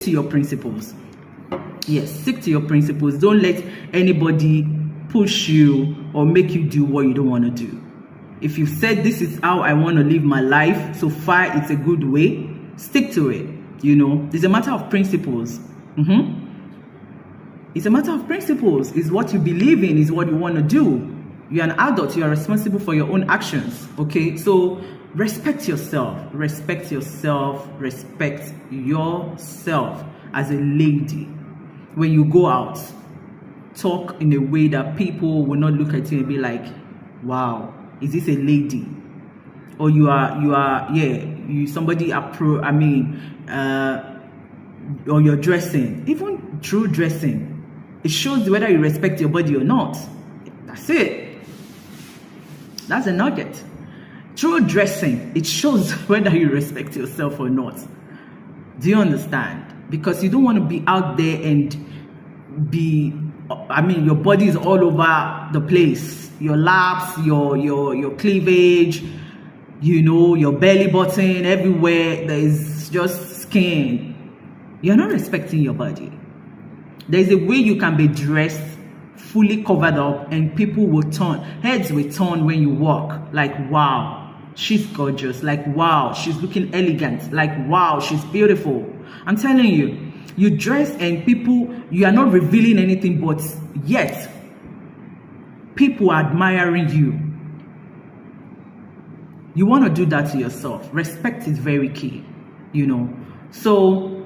to your principles. Yes, stick to your principles. Don't let anybody push you or make you do what you don't want to do. If you've said this is how I want to live my life, so far it's a good way, stick to it. It's a matter of principles. It's a matter of principles. It's what you believe in, is what you want to do. You're an adult, you are responsible for your own actions. Okay, so respect yourself, respect yourself, respect yourself as a lady. When you go out, talk in a way that people will not look at you and be like, wow, is this a lady? Or somebody or you're dressing, even through dressing, it shows whether you respect your body or not. That's it. That's a nugget. Through dressing, it shows whether you respect yourself or not. Do you understand? Because you don't want to be out there and your body is all over the place. Your laps, your cleavage, your belly button, everywhere there is just skin. You're not respecting your body. There's a way you can be dressed, fully covered up, and heads will turn when you walk. Like, wow, she's gorgeous. Like, wow, she's looking elegant. Like, wow, she's beautiful. I'm telling you, you dress and you are not revealing anything, but yet people are admiring you. You want to do that to yourself. Respect is very key, So,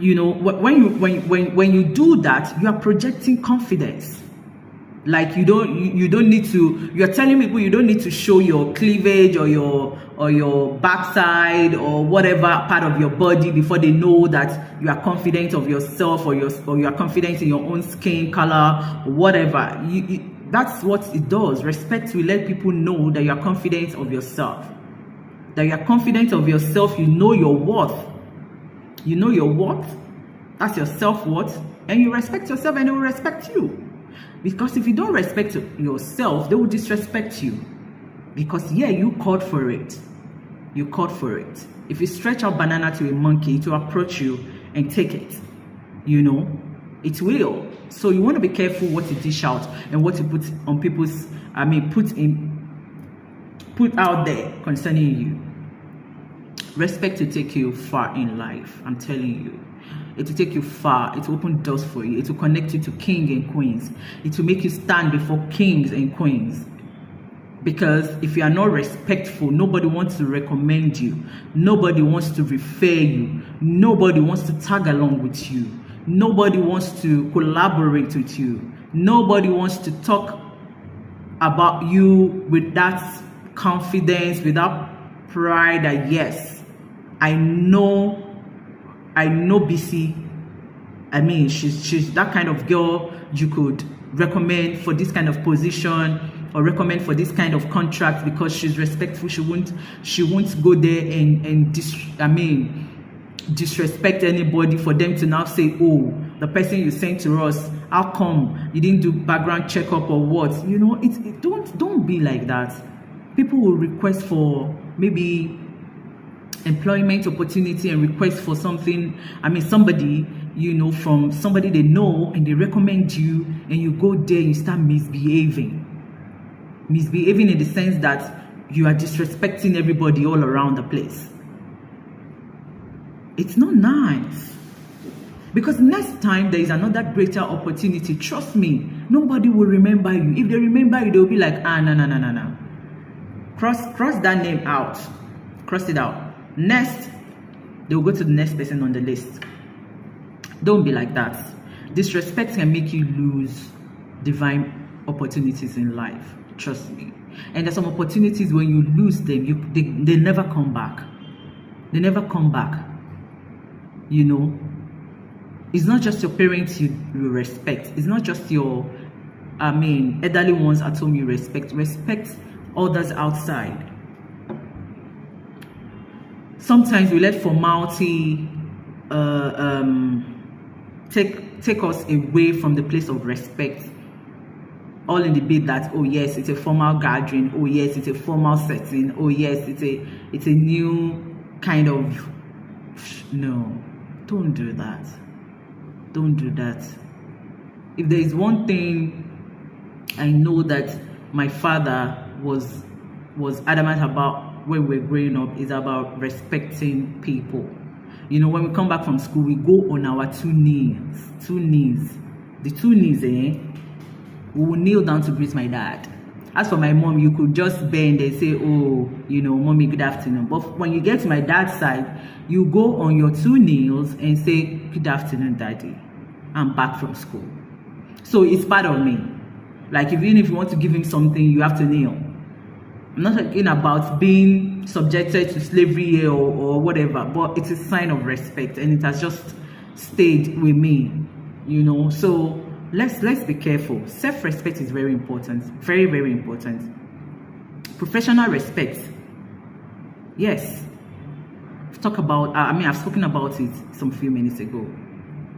when you do that, you are projecting confidence. Like you don't need to. You're telling people you don't need to show your cleavage or your backside or whatever part of your body before they know that you are confident of yourself or you are confident in your own skin color or whatever. That's what it does. Respect will let people know that you are confident of yourself. That you are confident of yourself. You know your worth. You know your worth. That's your self-worth. And you respect yourself and they will respect you. Because if you don't respect yourself, they will disrespect you. Because you called for it. You called for it. If you stretch out banana to a monkey, it will approach you and take it. It will. So you want to be careful what you dish out and what you put on put out there concerning you. Respect will take you far in life. I'm telling you. It will take you far. It will open doors for you. It will connect you to kings and queens. It will make you stand before kings and queens. Because if you are not respectful, nobody wants to recommend you. Nobody wants to refer you. Nobody wants to tag along with you. Nobody wants to collaborate with you. Nobody wants to talk about you with that confidence, with that pride that yes, I know BC. She's that kind of girl you could recommend for this kind of position or recommend for this kind of contract because she's respectful. She won't go there and disrespect anybody for them to now say, oh, the person you sent to us, how come you didn't do background checkup or what? Don't be like that. People will request for maybe employment opportunity and request for something, somebody, from somebody they know and they recommend you and you go there and you start misbehaving in the sense that you are disrespecting everybody all around the place. It's not nice. Because next time there is another greater opportunity, trust me, nobody will remember you. If they remember you, they'll be like, no. Cross that name out. Cross it out. Next, they'll go to the next person on the list. Don't be like that. Disrespect can make you lose divine opportunities in life. Trust me. And there's some opportunities when you lose them, they never come back. They never come back. It's not just your parents you respect. It's not just your elderly ones at home you respect. Respect others outside. Sometimes we let formality take us away from the place of respect. All in the bit that, oh yes, it's a formal gathering. Oh yes, it's a formal setting. Oh yes, it's a new kind of. No, Don't do that. Don't do that. If there is one thing I know that my father was adamant about when we were growing up, is about respecting people. You know, when we come back from school, we go on our two knees. The two knees, we will kneel down to greet my dad. As for my mom, you could just bend and say, oh, you know, mommy, good afternoon. But when you get to my dad's side, you go on your two knees and say, good afternoon, daddy. I'm back from school. So it's part of me. Like, even if you want to give him something, you have to kneel. I'm not talking about being subjected to slavery or whatever, but it's a sign of respect, and it has just stayed with me, you know. So let's be careful. Self-respect is very important, very, very important. Professional respect, yes. I've spoken about it some few minutes ago.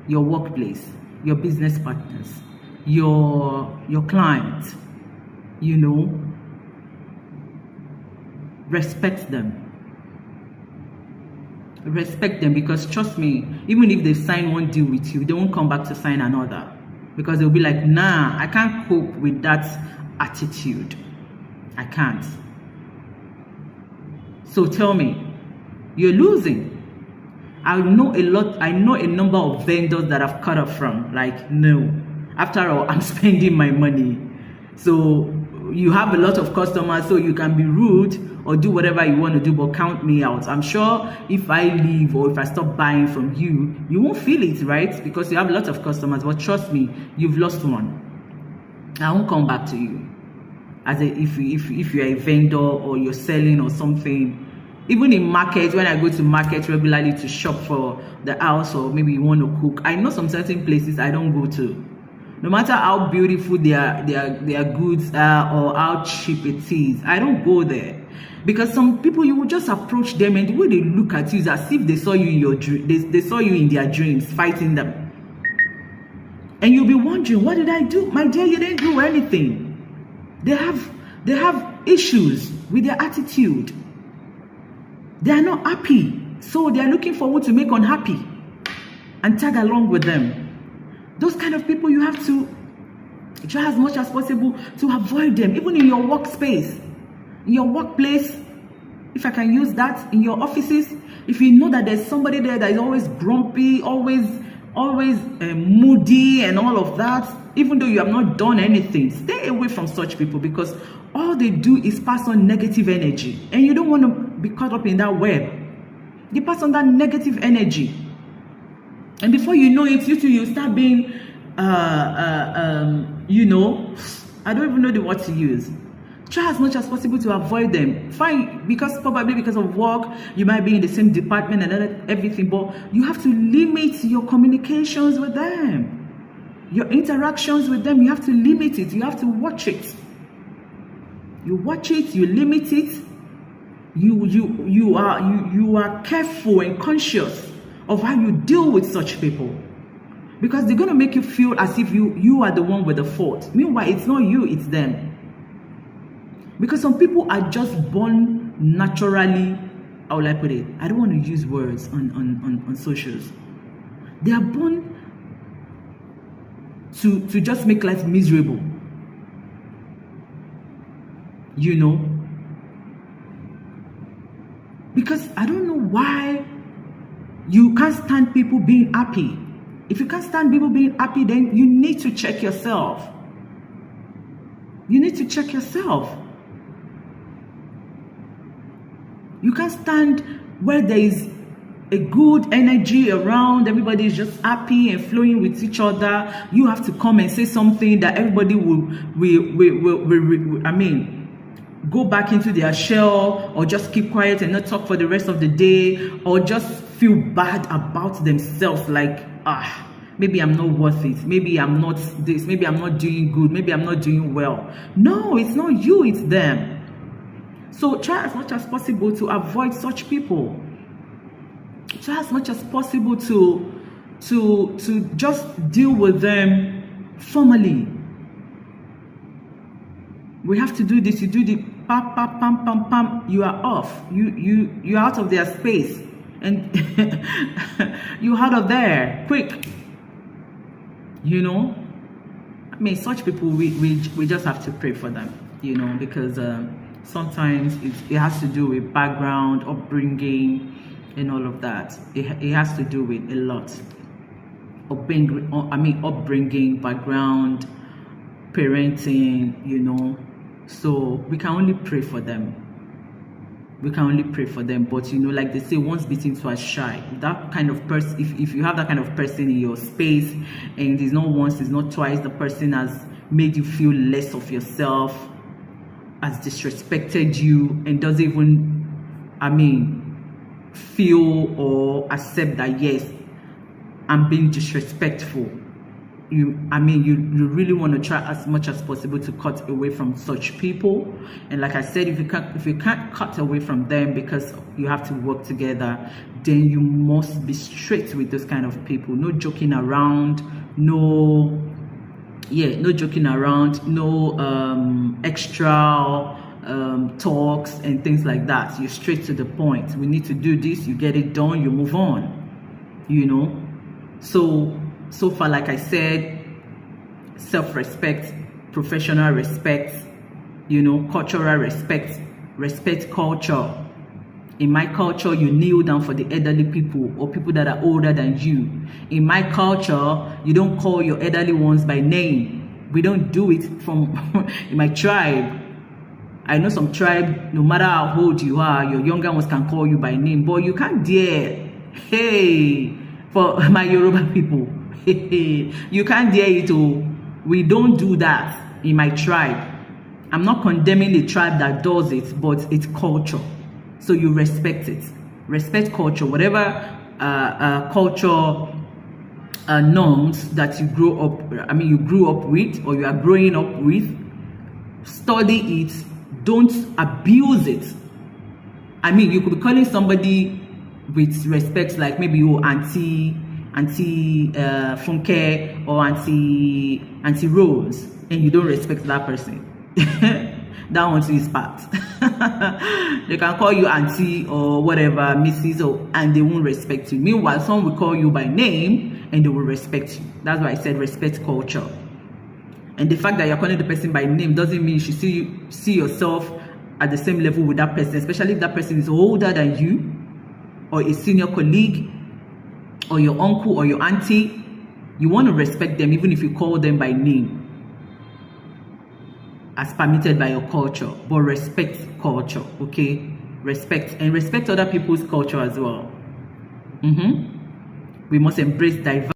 Your workplace, your business partners, your clients, you know, respect them. Respect them, because trust me, even if they sign one deal with you, they won't come back to sign another, because they'll be like, nah, I can't cope with that attitude. I can't. So tell me, you're losing. I know a number of vendors that I've cut off from. Like, no, after all, I'm spending my money. So you have a lot of customers, so you can be rude or do whatever you want to do, but count me out. I'm sure if I leave or if I stop buying from you, you won't feel it, right? Because you have a lot of customers, but trust me, you've lost one. I won't come back to you. If you're a vendor or you're selling or something. Even in market, when I go to market regularly to shop for the house, or maybe you want to cook, I know some certain places I don't go to. No matter how beautiful their goods are or how cheap it is, I don't go there. Because some people, you will just approach them, and the way they look at you is as if they saw you in your dream. They saw you in their dreams, fighting them. And you'll be wondering, what did I do? My dear, you didn't do anything. They have issues with their attitude. They are not happy, so they are looking forward to make unhappy and tag along with them. Those kind of people, you have to try as much as possible to avoid them, even in your workspace, in your workplace, if I can use that, in your offices. If you know that there's somebody there that is always grumpy, always moody and all of that, even though you have not done anything, stay away from such people, because all they do is pass on negative energy, and you don't want to be caught up in that web. They pass on that negative energy, and before you know it, you start being you know, I don't even know the word to use. Try as much as possible to avoid them. Fine, probably because of work, you might be in the same department and everything, but you have to limit your communications with them. Your interactions with them, you have to limit it. You have to watch it. You watch it, you limit it. You are careful and conscious of how you deal with such people, because they're going to make you feel as if you are the one with the fault. Meanwhile, it's not you, it's them. Because some people are just born naturally, how will I put it? I don't want to use words on socials. They are born to just make life miserable. You know? Because I don't know why you can't stand people being happy. If you can't stand people being happy, then you need to check yourself. You need to check yourself. You can't stand where there is a good energy around, everybody is just happy and flowing with each other. You have to come and say something that everybody will go back into their shell, or just keep quiet and not talk for the rest of the day, or just feel bad about themselves, like, maybe I'm not worth it, maybe I'm not this, maybe I'm not doing good, maybe I'm not doing well. No, it's not you, it's them. So try as much as possible to avoid such people. Try as much as possible to just deal with them formally. We have to do this. You do the pam pam pam pam pam. You are off. You're out of their space. and you out of there quick. You know, I mean, such people, we just have to pray for them, you know, because sometimes it has to do with background, upbringing, and all of that. It has to do with a lot. Upbringing, background, parenting, you know. So we can only pray for them. We can only pray for them. But, you know, like they say, once bitten, twice shy. That kind of person, if you have that kind of person in your space, and it's not once, it's not twice, the person has made you feel less of yourself, has disrespected you, and doesn't even, feel or accept that, yes, I'm being disrespectful. You really want to try as much as possible to cut away from such people. And like I said, if you can't cut away from them because you have to work together, then you must be straight with those kind of people. No joking around, no joking around, no extra talks and things like that. You're straight to the point. We need to do this, you get it done, you move on, you know. So far, like I said, self-respect, professional respect, you know, cultural respect, respect culture. In my culture, you kneel down for the elderly people or people that are older than you. In my culture, you don't call your elderly ones by name. We don't do it in my tribe. I know some tribe, no matter how old you are, your younger ones can call you by name, but you can't dare. Hey, for my Yoruba people, you can't dare it. We don't do that in my tribe. I'm not condemning the tribe that does it, but it's culture. So you respect it. Respect culture. Whatever culture norms that you grew up with, or you are growing up with, study it. Don't abuse it. You could be calling somebody with respect, like maybe auntie Funke or auntie Rose, and you don't respect that person. That one too is part. They can call you auntie or whatever, Mrs. and they won't respect you. Meanwhile, some will call you by name and they will respect you. That's why I said respect culture. And the fact that you're calling the person by name doesn't mean you should see yourself at the same level with that person, especially if that person is older than you, or a senior colleague, or your uncle or your auntie. You want to respect them even if you call them by name, as permitted by your culture. But respect culture, okay? Respect other people's culture as well. We must embrace diversity.